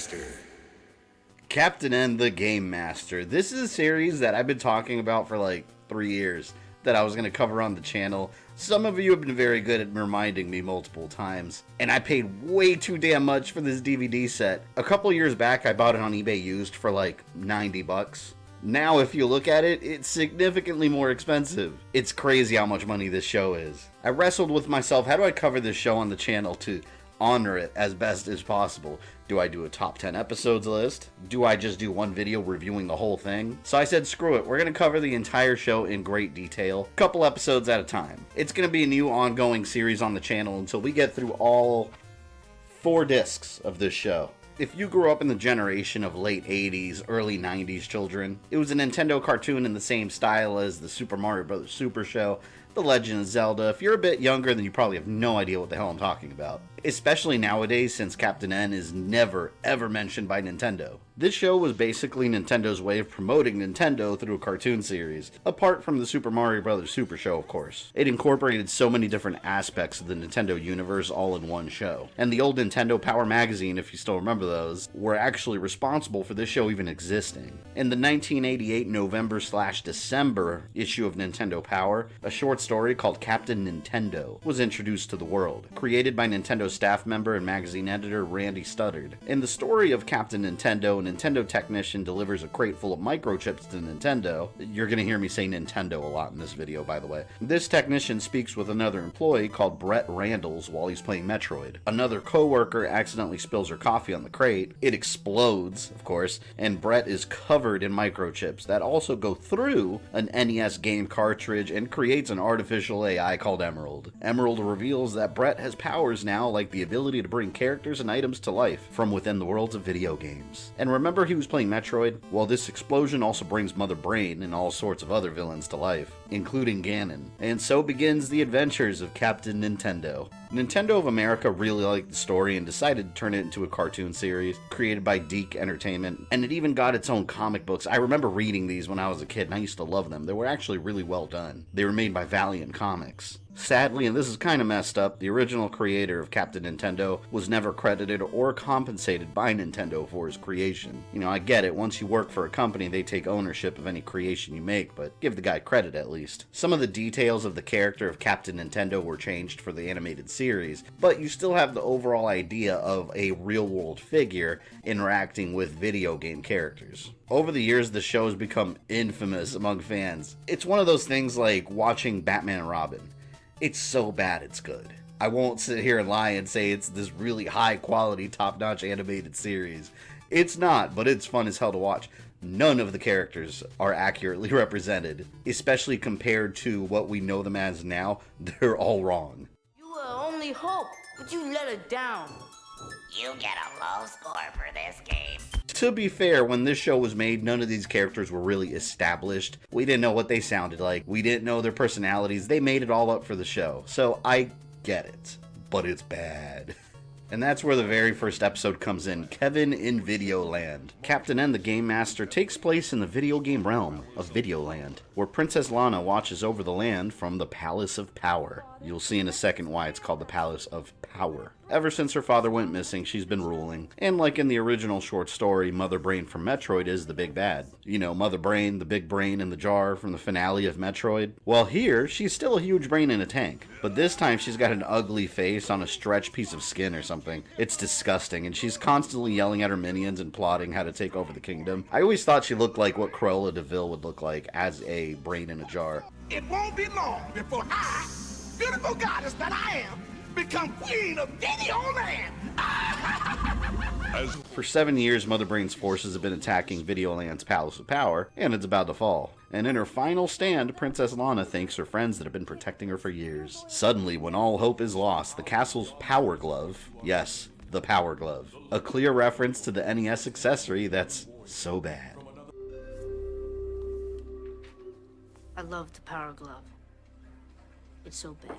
Master. Captain N, the Game Master. This is a series that I've been talking about for like 3 years that I was going to cover on the channel. Some of you have been very good at reminding me multiple times. And I paid way too damn much for this DVD set. A couple years back, I bought it on eBay used for like 90 bucks. Now, if you look at it, it's significantly more expensive. It's crazy how much money this show is. I wrestled with myself, how do I cover this show on the channel to honor it as best as possible? Do I do a top 10 episodes list? Do I just do one video reviewing the whole thing? So I said, screw it, we're going to cover the entire show in great detail, a couple episodes at a time. It's going to be a new ongoing series on the channel until we get through all 4 discs of this show. If you grew up in the generation of late 80s, early 90s children, it was a Nintendo cartoon in the same style as the Super Mario Bros. Super Show, The Legend of Zelda. If you're a bit younger, then you probably have no idea what the hell I'm talking about. Especially nowadays, since Captain N is never, ever mentioned by Nintendo. This show was basically Nintendo's way of promoting Nintendo through a cartoon series, apart from the Super Mario Bros. Super Show, of course. It incorporated so many different aspects of the Nintendo universe all in one show. And the old Nintendo Power magazine, if you still remember those, were actually responsible for this show even existing. In the 1988 November/December issue of Nintendo Power, a short story called Captain Nintendo was introduced to the world, created by Nintendo staff member and magazine editor Randy Studdard. In the story of Captain Nintendo, a Nintendo technician delivers a crate full of microchips to Nintendo. You're going to hear me say Nintendo a lot in this video, by the way. This technician speaks with another employee called Brett Randalls while he's playing Metroid. Another co-worker accidentally spills her coffee on the crate. It explodes, of course, and Brett is covered in microchips that also go through an NES game cartridge and creates an artificial AI called Emerald. Emerald reveals that Brett has powers now, like the ability to bring characters and items to life from within the worlds of video games. And remember he was playing Metroid? Well, this explosion also brings Mother Brain and all sorts of other villains to life, including Ganon. And so begins the adventures of Captain Nintendo. Nintendo of America really liked the story and decided to turn it into a cartoon series created by Deke Entertainment, and it even got its own comic books. I remember reading these when I was a kid and I used to love them. They were actually really well done. They were made by Valiant Comics. Sadly, and this is kind of messed up, the original creator of Captain Nintendo was never credited or compensated by Nintendo for his creation. You know, I get it, once you work for a company, they take ownership of any creation you make, but give the guy credit at least. Some of the details of the character of Captain Nintendo were changed for the animated series, but you still have the overall idea of a real-world figure interacting with video game characters. Over the years, the show has become infamous among fans. It's one of those things like watching Batman and Robin. It's so bad it's good. I won't sit here and lie and say it's this really high quality, top-notch animated series. It's not, but it's fun as hell to watch. None of the characters are accurately represented, especially compared to what we know them as now. They're all wrong. You were our only hope, but you let it down. You get a low score for this game. To be fair, when this show was made, none of these characters were really established. We didn't know what they sounded like. We didn't know their personalities. They made it all up for the show. So I get it, but it's bad. And that's where the very first episode comes in, Kevin in Videoland. Captain N, the Game Master, takes place in the video game realm of Videoland, where Princess Lana watches over the land from the Palace of Power. You'll see in a second why it's called the Palace of Power. Ever since her father went missing, she's been ruling. And like in the original short story, Mother Brain from Metroid is the big bad. You know, Mother Brain, the big brain in the jar from the finale of Metroid. Well, here, she's still a huge brain in a tank. But this time, she's got an ugly face on a stretched piece of skin or something. It's disgusting, and she's constantly yelling at her minions and plotting how to take over the kingdom. I always thought she looked like what Cruella de Vil would look like as a brain in a jar. It won't be long before I, beautiful goddess that I am, become queen of Videoland. For 7 years, Mother Brain's forces have been attacking Videoland's Palace of Power, and it's about to fall. And in her final stand, Princess Lana thanks her friends that have been protecting her for years. Suddenly, when all hope is lost, the castle's Power Glove, yes, the Power Glove, a clear reference to the NES accessory that's so bad. I love the Power Glove. It's so bad.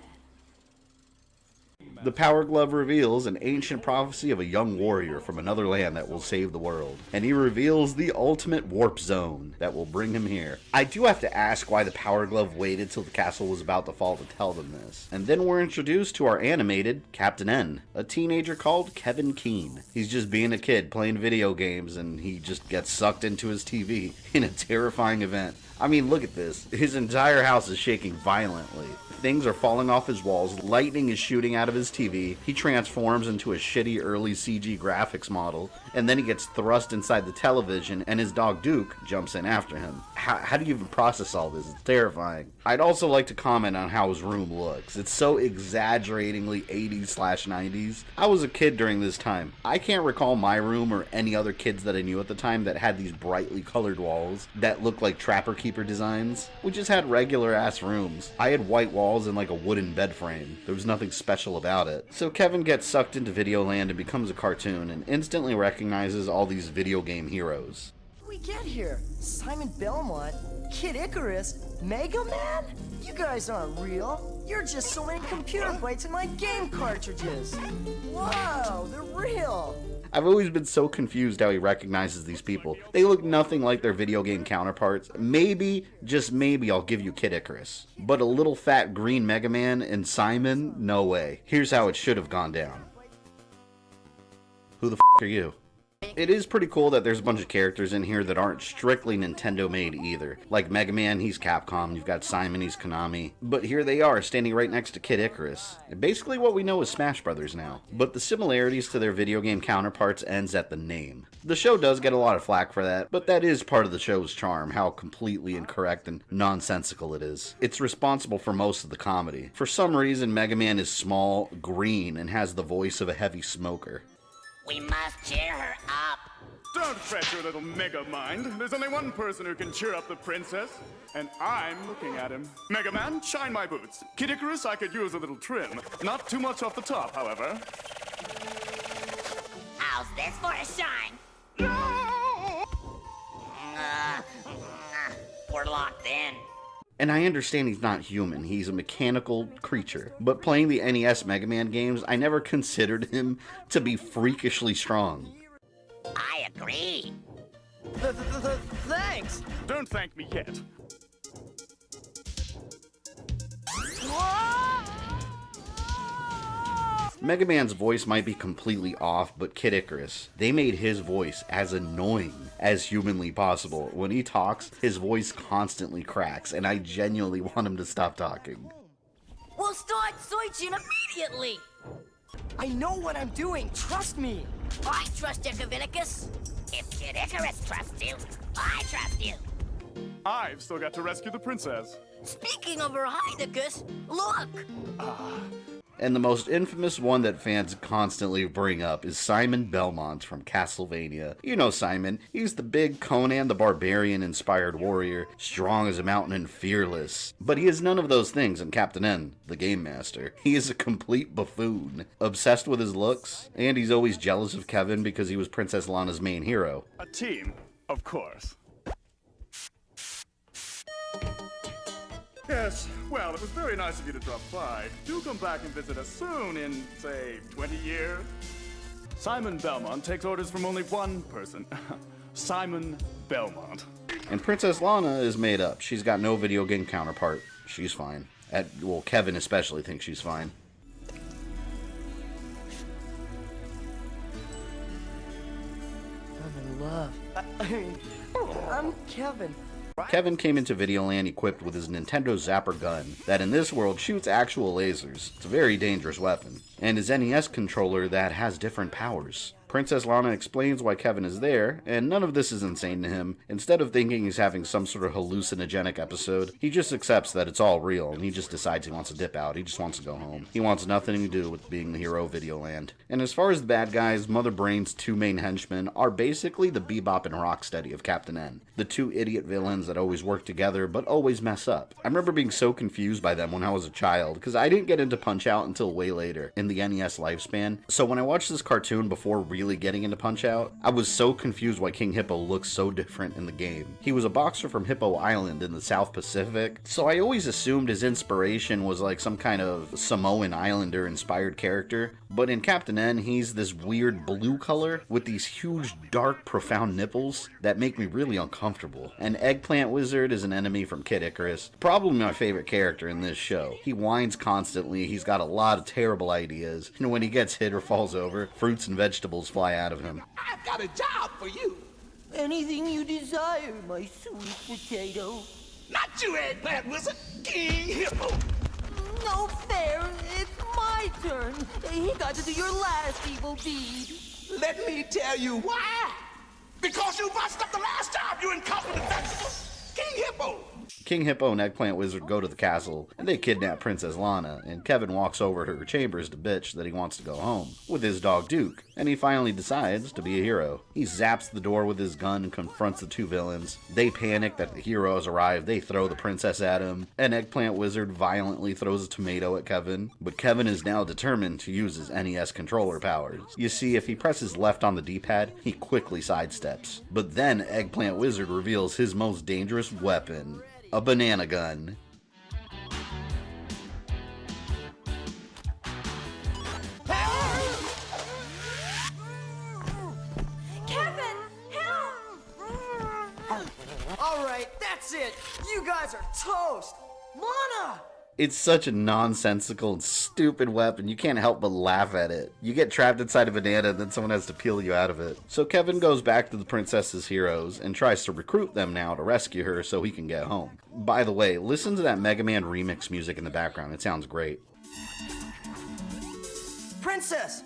The Power Glove reveals an ancient prophecy of a young warrior from another land that will save the world. And he reveals the ultimate warp zone that will bring him here. I do have to ask why the Power Glove waited till the castle was about to fall to tell them this. And then we're introduced to our animated Captain N, a teenager called Kevin Keene. He's just being a kid playing video games and he just gets sucked into his TV in a terrifying event. I mean, look at this. His entire house is shaking violently. Things are falling off his walls, lightning is shooting out of his TV, he transforms into a shitty early CG graphics model, and then he gets thrust inside the television and his dog Duke jumps in after him. How do you even process all this? It's terrifying. I'd also like to comment on how his room looks. It's so exaggeratingly 80s/90s. I was a kid during this time. I can't recall my room or any other kids that I knew at the time that had these brightly colored walls that looked like Trapper Keeper designs. We just had regular ass rooms. I had white walls and like a wooden bed frame. There was nothing special about it. So Kevin gets sucked into Videoland and becomes a cartoon and instantly recognizes all these video game heroes. How did we get here? Simon Belmont? Kid Icarus? Mega Man? You guys aren't real. You're just so many computer bytes in my game cartridges. Wow, they're real. I've always been so confused how he recognizes these people. They look nothing like their video game counterparts. Maybe, just maybe, I'll give you Kid Icarus. But a little fat green Mega Man and Simon? No way. Here's how it should have gone down. Who the f*** are you? It is pretty cool that there's a bunch of characters in here that aren't strictly Nintendo made either. Like Mega Man, he's Capcom, you've got Simon, he's Konami. But here they are, standing right next to Kid Icarus. Basically what we know is Smash Brothers now. But the similarities to their video game counterparts ends at the name. The show does get a lot of flack for that, but that is part of the show's charm, how completely incorrect and nonsensical it is. It's responsible for most of the comedy. For some reason, Mega Man is small, green, and has the voice of a heavy smoker. We must cheer her up. Don't fret your little mega mind. There's only one person who can cheer up the princess, and I'm looking at him. Mega Man, shine my boots. Kid Icarus, I could use a little trim. Not too much off the top, however. How's this for a shine? We're locked in. And I understand he's not human, he's a mechanical creature. But playing the NES Mega Man games, I never considered him to be freakishly strong. I agree. Thanks. Don't thank me yet. Mega Man's voice might be completely off, but Kid Icarus, they made his voice as annoying as humanly possible. When he talks, his voice constantly cracks, and I genuinely want him to stop talking. We'll start searching immediately. I know what I'm doing. Trust me. I trust you, Cavinicus. If Kid Icarus trusts you, I trust you. I've still got to rescue the princess. Speaking of Her Highness, look. And the most infamous one that fans constantly bring up is Simon Belmont from Castlevania. You know Simon, he's the big Conan the Barbarian-inspired warrior, strong as a mountain and fearless. But he is none of those things in Captain N, the Game Master. He is a complete buffoon, obsessed with his looks, and he's always jealous of Kevin because he was Princess Lana's main hero. A team, of course. Yes, well, it was very nice of you to drop by. Do come back and visit us soon in, say, 20 years. Simon Belmont takes orders from only one person. Simon Belmont. And Princess Lana is made up. She's got no video game counterpart. She's fine. Well, Kevin especially thinks she's fine. I'm in love. I'm Kevin. Kevin came into Videoland equipped with his Nintendo Zapper gun that in this world shoots actual lasers. It's a very dangerous weapon. And his NES controller that has different powers. Princess Lana explains why Kevin is there, and none of this is insane to him. Instead of thinking he's having some sort of hallucinogenic episode, he just accepts that it's all real, and he just decides he wants to dip out. He just wants to go home. He wants nothing to do with being the hero of Videoland. And as far as the bad guys, Mother Brain's two main henchmen are basically the Bebop and Rocksteady of Captain N. The two idiot villains that always work together, but always mess up. I remember being so confused by them when I was a child, because I didn't get into Punch-Out until way later in the NES lifespan. So when I watched this cartoon before really immediately getting into Punch-Out. I was so confused why King Hippo looks so different in the game. He was a boxer from Hippo Island in the South Pacific, so I always assumed his inspiration was like some kind of Samoan Islander inspired character, but in Captain N, he's this weird blue color with these huge, dark, profound nipples that make me really uncomfortable. And Eggplant Wizard is an enemy from Kid Icarus, probably my favorite character in this show. He whines constantly, he's got a lot of terrible ideas, and when he gets hit or falls over, fruits and vegetables fly out of him. I've got a job for you. Anything you desire, my sweet potato. Not you, Eggplant Wizard. King Hippo. No fair, it's my turn. He got to do your last evil deed. Let me tell you why. Because you botched up the last job, you incompetent vegetables. King Hippo. King Hippo and Eggplant Wizard go to the castle, and they kidnap Princess Lana, and Kevin walks over to her chambers to bitch that he wants to go home with his dog Duke, and he finally decides to be a hero. He zaps the door with his gun and confronts the two villains. They panic that the hero has arrived, they throw the princess at him, and Eggplant Wizard violently throws a tomato at Kevin, but Kevin is now determined to use his NES controller powers. You see, if he presses left on the D-pad, he quickly sidesteps. But then Eggplant Wizard reveals his most dangerous weapon, a banana gun. Kevin, help! All right, that's it. You guys are toast. Lana! It's such a nonsensical and stupid weapon, you can't help but laugh at it. You get trapped inside a banana and then someone has to peel you out of it. So Kevin goes back to the princess's heroes and tries to recruit them now to rescue her so he can get home. By the way, listen to that Mega Man remix music in the background, it sounds great. Princess!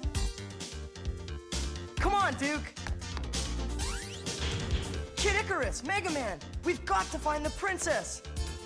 Come on, Duke! Kid Icarus, Mega Man, we've got to find the princess!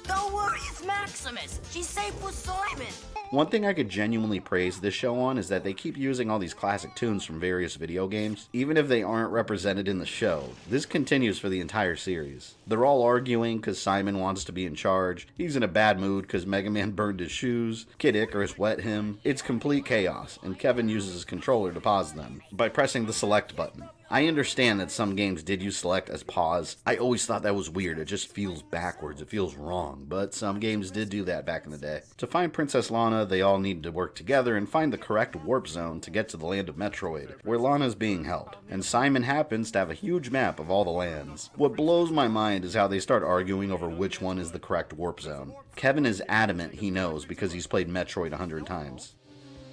Don't worry, it's Maximus. She's safe with Simon. One thing I could genuinely praise this show on is that they keep using all these classic tunes from various video games, even if they aren't represented in the show. This continues for the entire series. They're all arguing because Simon wants to be in charge, he's in a bad mood because Mega Man burned his shoes, Kid Icarus wet him. It's complete chaos, and Kevin uses his controller to pause them by pressing the select button. I understand that some games did use select as pause. I always thought that was weird, it just feels backwards, it feels wrong, but some games did do that back in the day. To find Princess Lana, they all need to work together and find the correct warp zone to get to the land of Metroid, where Lana is being held, and Simon happens to have a huge map of all the lands. What blows my mind is how they start arguing over which one is the correct warp zone. Kevin is adamant he knows because he's played Metroid 100 times.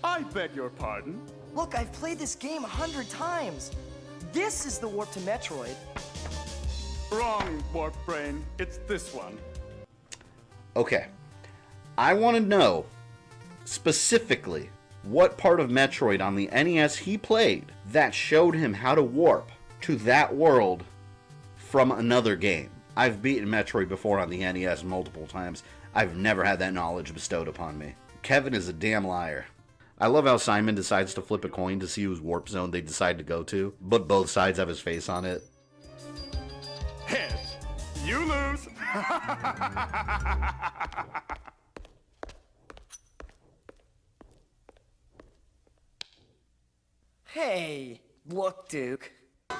I beg your pardon? Look, I've played this game 100 times. This is the warp to Metroid. Wrong, Warp Brain. It's this one. Okay, I want to know specifically what part of Metroid on the NES he played that showed him how to warp to that world from another game. I've beaten Metroid before on the NES multiple times. I've never had that knowledge bestowed upon me. Kevin is a damn liar. I love how Simon decides to flip a coin to see whose warp zone they decide to go to, but both sides have his face on it. Heads. You lose. Hey, look, Duke.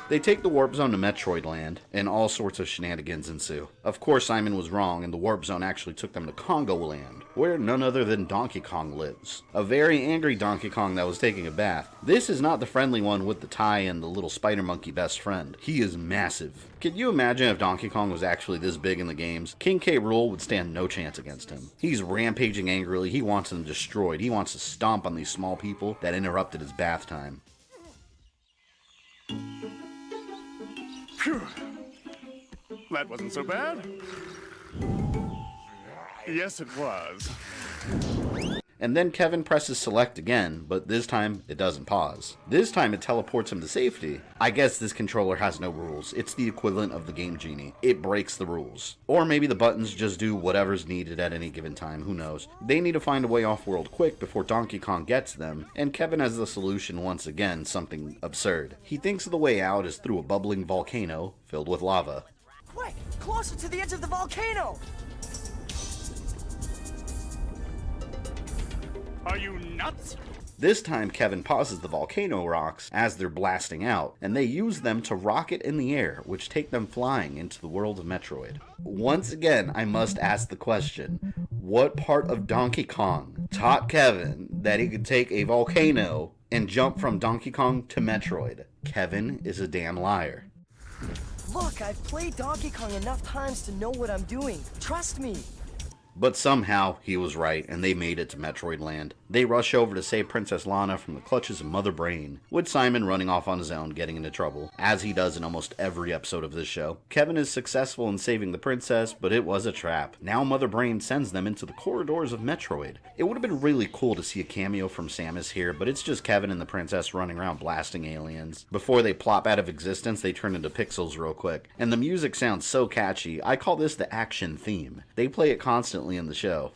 They take the warp zone to Metroid Land, and all sorts of shenanigans ensue. Of course, Simon was wrong, and the warp zone actually took them to Congo Land, where none other than Donkey Kong lives. A very angry Donkey Kong that was taking a bath. This is not the friendly one with the tie and the little spider monkey best friend. He is massive. Can you imagine if Donkey Kong was actually this big in the games? King K. Rool would stand no chance against him. He's rampaging angrily, he wants them destroyed, he wants to stomp on these small people that interrupted his bath time. Phew. That wasn't so bad. Yes, it was. And then Kevin presses select again, but this time it doesn't pause. This time it teleports him to safety. I guess this controller has no rules. It's the equivalent of the Game Genie. It breaks the rules. Or maybe the buttons just do whatever's needed at any given time, who knows. They need to find a way off-world quick before Donkey Kong gets them, and Kevin has the solution once again, something absurd. He thinks the way out is through a bubbling volcano filled with lava. Quick, closer to the edge of the volcano! Are you nuts? This time Kevin pauses the volcano rocks as they're blasting out, and they use them to rocket in the air, which take them flying into the world of Metroid. Once again, I must ask the question, what part of Donkey Kong taught Kevin that he could take a volcano and jump from Donkey Kong to Metroid? Kevin is a damn liar. Look, I've played Donkey Kong enough times to know what I'm doing. Trust me. But somehow, he was right, and they made it to Metroid Land. They rush over to save Princess Lana from the clutches of Mother Brain, with Simon running off on his own, getting into trouble, as he does in almost every episode of this show. Kevin is successful in saving the princess, but it was a trap. Now Mother Brain sends them into the corridors of Metroid. It would have been really cool to see a cameo from Samus here, but it's just Kevin and the princess running around blasting aliens. Before they plop out of existence, they turn into pixels real quick. And the music sounds so catchy, I call this the action theme. They play it constantly in the show.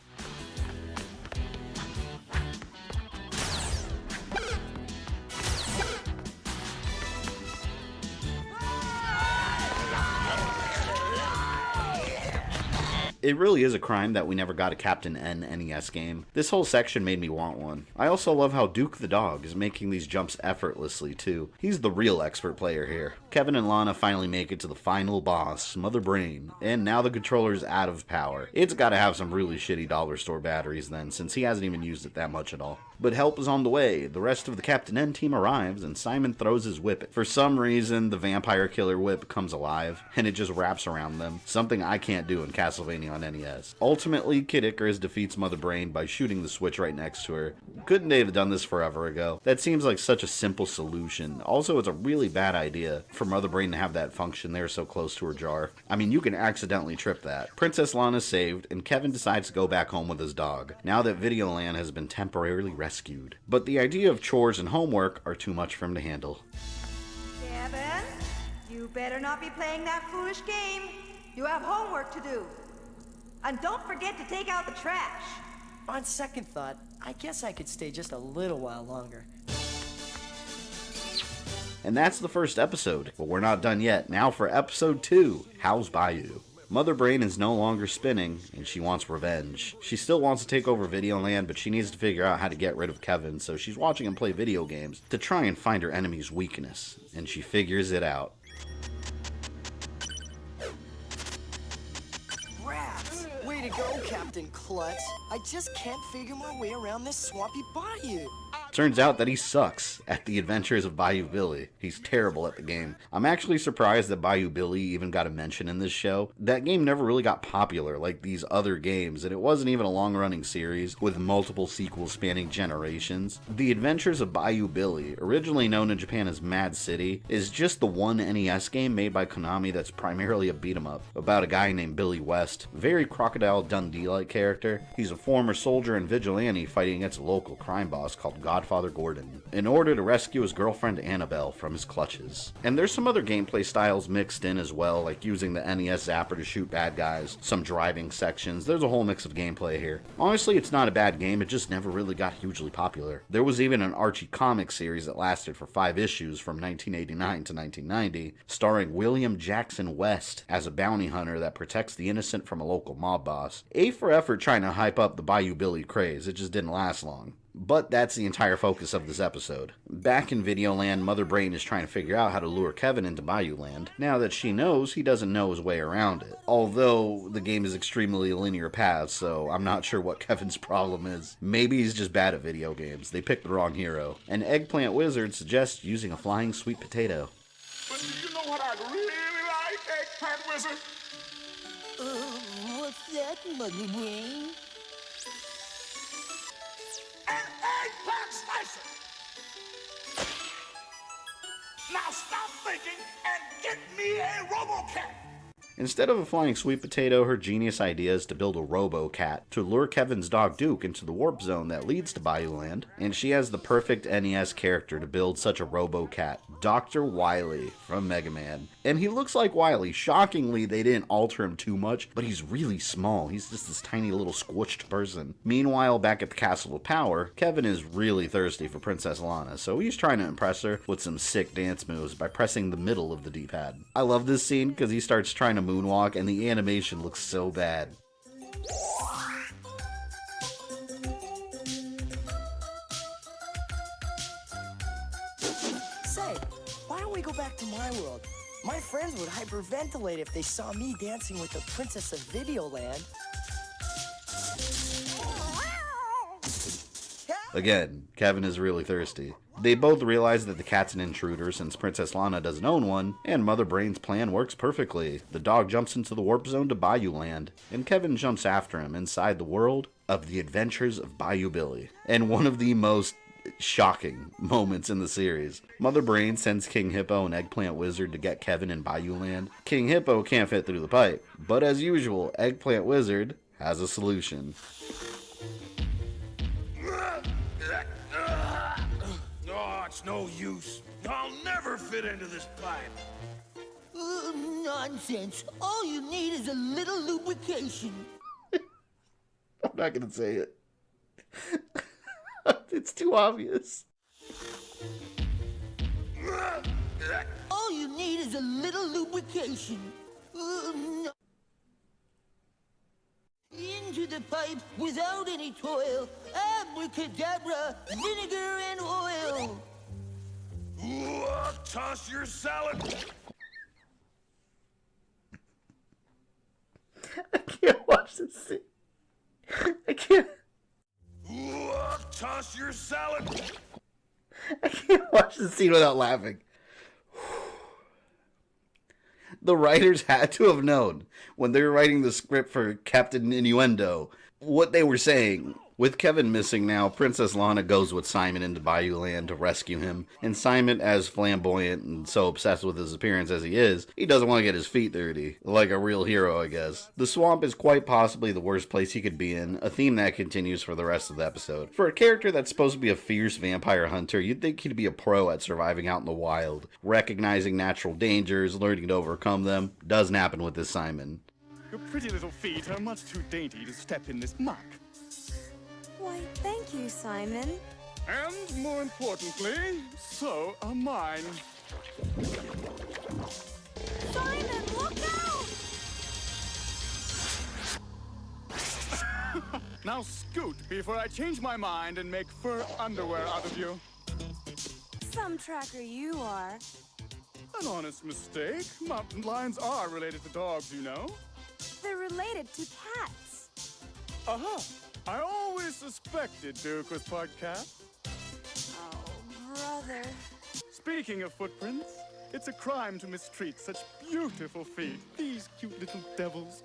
It really is a crime that we never got a Captain N NES game. This whole section made me want one. I also love how Duke the dog is making these jumps effortlessly too. He's the real expert player here. Kevin and Lana finally make it to the final boss, Mother Brain, and now the controller's out of power. It's gotta have some really shitty dollar store batteries then, since he hasn't even used it that much at all. But help is on the way. The rest of the Captain N team arrives, and Simon throws his whip. For some reason, the vampire killer whip comes alive, and it just wraps around them, something I can't do in Castlevania on NES. Ultimately, Kid Icarus defeats Mother Brain by shooting the switch right next to her. Couldn't they have done this forever ago? That seems like such a simple solution. Also, it's a really bad idea for Mother Brain to have that function there so close to her jar. I mean, you can accidentally trip that. Princess Lana's saved, and Kevin decides to go back home with his dog, now that Videoland has been temporarily rescued. But the idea of chores and homework are too much for him to handle. Kevin, you better not be playing that foolish game. You have homework to do. And don't forget to take out the trash. On second thought, I guess I could stay just a little while longer. And that's the first episode, but we're not done yet. Now for episode 2, How's Bayou? Mother Brain is no longer spinning, and she wants revenge. She still wants to take over Videoland, but she needs to figure out how to get rid of Kevin, so she's watching him play video games to try and find her enemy's weakness, and she figures it out. Rats! Way to go, Captain Klutz. I just can't figure my way around this swampy bayou. Turns out that he sucks at the adventures of Bayou Billy. He's terrible at the game. I'm actually surprised that Bayou Billy even got a mention in this show. That game never really got popular like these other games, and it wasn't even a long-running series with multiple sequels spanning generations. The Adventures of Bayou Billy, originally known in Japan as Mad City, is just the one NES game made by Konami that's primarily a beat-em-up about a guy named Billy West. Very Crocodile Dundee-like character. He's a former soldier and vigilante fighting against a local crime boss called Godfather Gordon, in order to rescue his girlfriend Annabelle from his clutches. And there's some other gameplay styles mixed in as well, like using the NES zapper to shoot bad guys, some driving sections. There's a whole mix of gameplay here. Honestly, it's not a bad game, it just never really got hugely popular. There was even an Archie comic series that lasted for 5 issues from 1989 to 1990, starring William Jackson West as a bounty hunter that protects the innocent from a local mob boss. A for effort trying to hype up the Bayou Billy craze, it just didn't last long. But that's the entire focus of this episode. Back in Videoland, Mother Brain is trying to figure out how to lure Kevin into Bayou Land, now that she knows he doesn't know his way around it. Although, the game is extremely linear paths, so I'm not sure what Kevin's problem is. Maybe he's just bad at video games. They picked the wrong hero. An eggplant wizard suggests using a flying sweet potato. But do you know what I'd really like, Eggplant Wizard? What's that, Mother Brain? An eggplant slicer! Now stop thinking and get me a RoboCat! Instead of a flying sweet potato, her genius idea is to build a Robo-Cat to lure Kevin's dog Duke into the warp zone that leads to Bayou Land, and she has the perfect NES character to build such a Robo-Cat, Dr. Wily from Mega Man. And he looks like Wily. Shockingly, they didn't alter him too much, but he's really small. He's just this tiny little squished person. Meanwhile, back at the Castle of Power, Kevin is really thirsty for Princess Lana, so he's trying to impress her with some sick dance moves by pressing the middle of the D-pad. I love this scene because he starts trying to moonwalk, and the animation looks so bad. go back to my world. My friends would hyperventilate if they saw me dancing with the princess of Videoland. Again, Kevin is really thirsty. They both realize that the cat's an intruder since Princess Lana doesn't own one, and Mother Brain's plan works perfectly. The dog jumps into the warp zone to Bayou Land, and Kevin jumps after him inside the world of the adventures of Bayou Billy. And one of the most shocking moments in the series. Mother Brain sends King Hippo and Eggplant Wizard to get Kevin in Bayou Land. King Hippo can't fit through the pipe, but as usual, Eggplant Wizard has a solution. Oh, it's no use. I'll never fit into this pipe. Nonsense. All you need is a little lubrication. I'm not gonna say it. It's too obvious. All you need is a little lubrication. Into the pipe without any toil. Abracadabra, vinegar and oil. Toss your salad. I can't watch this scene. I can't. Toss your salad. I can't watch this scene without laughing. The writers had to have known when they were writing the script for Captain Innuendo what they were saying. With Kevin missing now, Princess Lana goes with Simon into Bayou Land to rescue him, and Simon, as flamboyant and so obsessed with his appearance as he is, he doesn't want to get his feet dirty, like a real hero, I guess. The swamp is quite possibly the worst place he could be in, a theme that continues for the rest of the episode. For a character that's supposed to be a fierce vampire hunter, you'd think he'd be a pro at surviving out in the wild, recognizing natural dangers, learning to overcome them. Doesn't happen with this Simon. Your pretty little feet are much too dainty to step in this muck. Why, thank you, Simon. And more importantly, so are mine. Simon, look out! Now scoot before I change my mind and make fur underwear out of you. Some tracker you are. An honest mistake. Mountain lions are related to dogs, you know. They're related to cats. Aha! I always suspected Duke was part cat. Oh, brother. Speaking of footprints, it's a crime to mistreat such beautiful feet. These cute little devils.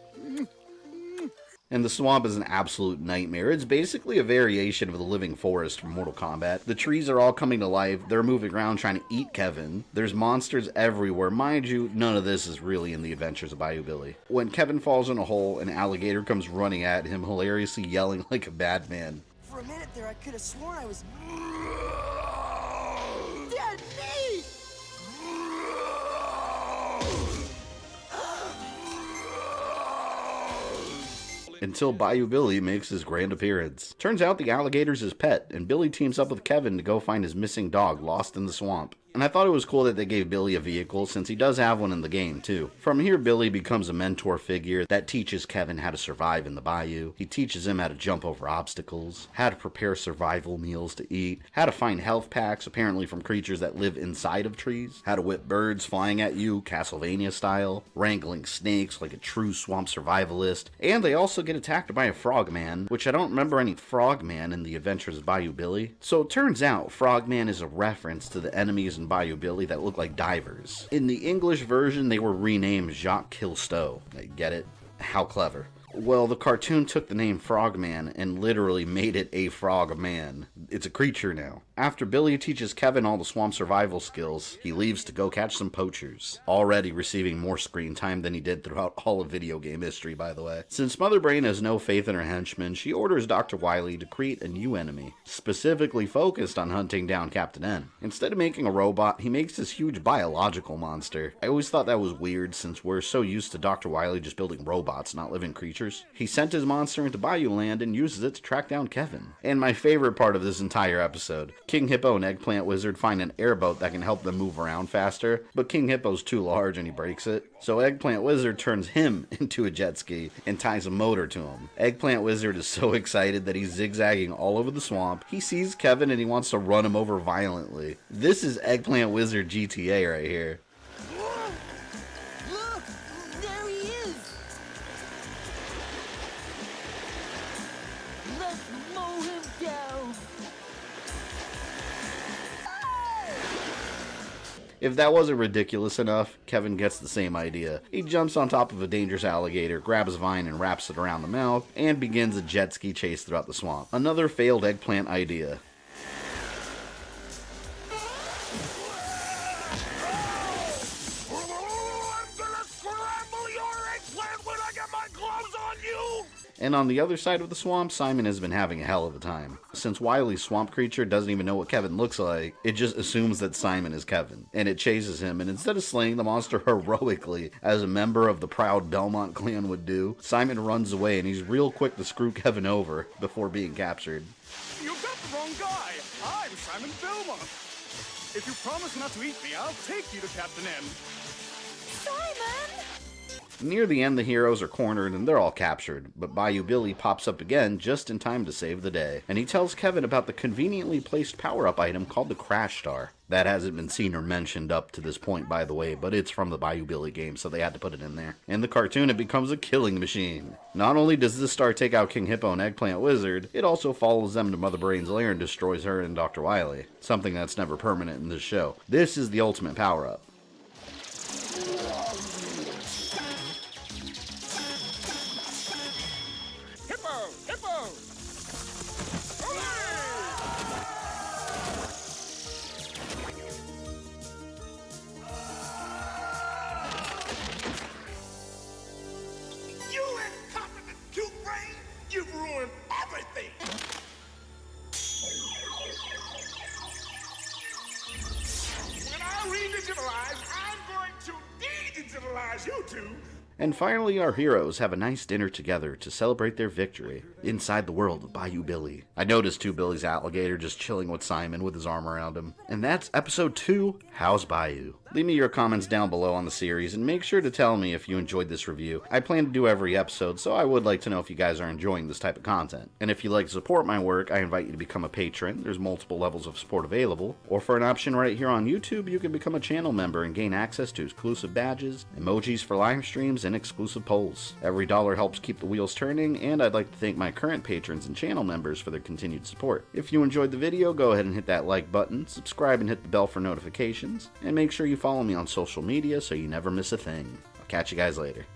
And the swamp is an absolute nightmare. It's basically a variation of the living forest from Mortal Kombat. The trees are all coming to life. They're moving around trying to eat Kevin. There's monsters everywhere. Mind you, none of this is really in the Adventures of Bayou Billy. When Kevin falls in a hole, an alligator comes running at him, hilariously yelling like a bad man. For a minute there, I could have sworn I was... Dead meat! Until Bayou Billy makes his grand appearance. Turns out the alligator's his pet, and Billy teams up with Kevin to go find his missing dog lost in the swamp. And I thought it was cool that they gave Billy a vehicle, since he does have one in the game, too. From here, Billy becomes a mentor figure that teaches Kevin how to survive in the bayou. He teaches him how to jump over obstacles, how to prepare survival meals to eat, how to find health packs, apparently from creatures that live inside of trees, how to whip birds flying at you, Castlevania style, wrangling snakes like a true swamp survivalist, and they also get attacked by a frogman, which I don't remember any frogman in the Adventures of Bayou Billy. So it turns out frogman is a reference to the enemies in Bayou Billy that look like divers. In the English version, they were renamed Jacques Kilstow. Get it? How clever. Well, the cartoon took the name Frogman and literally made it a frog man. It's a creature now. After Billy teaches Kevin all the swamp survival skills, he leaves to go catch some poachers. Already receiving more screen time than he did throughout all of video game history, by the way. Since Mother Brain has no faith in her henchmen, she orders Dr. Wily to create a new enemy, specifically focused on hunting down Captain N. Instead of making a robot, he makes this huge biological monster. I always thought that was weird, since we're so used to Dr. Wily just building robots, not living creatures. monsters. He sent his monster into Bayou Land and uses it to track down Kevin. And my favorite part of this entire episode, King Hippo and Eggplant Wizard find an airboat that can help them move around faster, but King Hippo's too large and he breaks it. So Eggplant Wizard turns him into a jet ski and ties a motor to him. Eggplant Wizard is so excited that he's zigzagging all over the swamp. He sees Kevin and he wants to run him over violently. This is Eggplant Wizard GTA right here. Look! There he is! Let's mow him down! If that wasn't ridiculous enough, Kevin gets the same idea. He jumps on top of a dangerous alligator, grabs a vine and wraps it around the mouth, and begins a jet ski chase throughout the swamp. Another failed eggplant idea. And on the other side of the swamp, Simon has been having a hell of a time. Since Wily's swamp creature doesn't even know what Kevin looks like, it just assumes that Simon is Kevin. And it chases him, and instead of slaying the monster heroically, as a member of the proud Belmont clan would do, Simon runs away and he's real quick to screw Kevin over before being captured. You've got the wrong guy. I'm Simon Belmont. If you promise not to eat me, I'll take you to Captain M. Simon! Near the end, the heroes are cornered and they're all captured, but Bayou Billy pops up again just in time to save the day. And he tells Kevin about the conveniently placed power-up item called the Crash Star. That hasn't been seen or mentioned up to this point, by the way, but it's from the Bayou Billy game, so they had to put it in there. In the cartoon, it becomes a killing machine. Not only does this star take out King Hippo and Eggplant Wizard, it also follows them to Mother Brain's lair and destroys her and Dr. Wily. Something that's never permanent in this show. This is the ultimate power-up. You've ruined everything! When I re-digitalize, I'm going to de-digitalize you two! And finally, our heroes have a nice dinner together to celebrate their victory inside the world of Bayou Billy. I noticed too Billy's alligator just chilling with Simon with his arm around him. And that's episode 2, How's Bayou? Leave me your comments down below on the series and make sure to tell me if you enjoyed this review. I plan to do every episode, so I would like to know if you guys are enjoying this type of content. And if you'd like to support my work, I invite you to become a patron. There's multiple levels of support available. Or for an option right here on YouTube, you can become a channel member and gain access to exclusive badges, emojis for live streams, and exclusive polls. Every dollar helps keep the wheels turning, and I'd like to thank my current patrons and channel members for their continued support. If you enjoyed the video, go ahead and hit that like button, subscribe and hit the bell for notifications, and make sure you follow me on social media so you never miss a thing. I'll catch you guys later.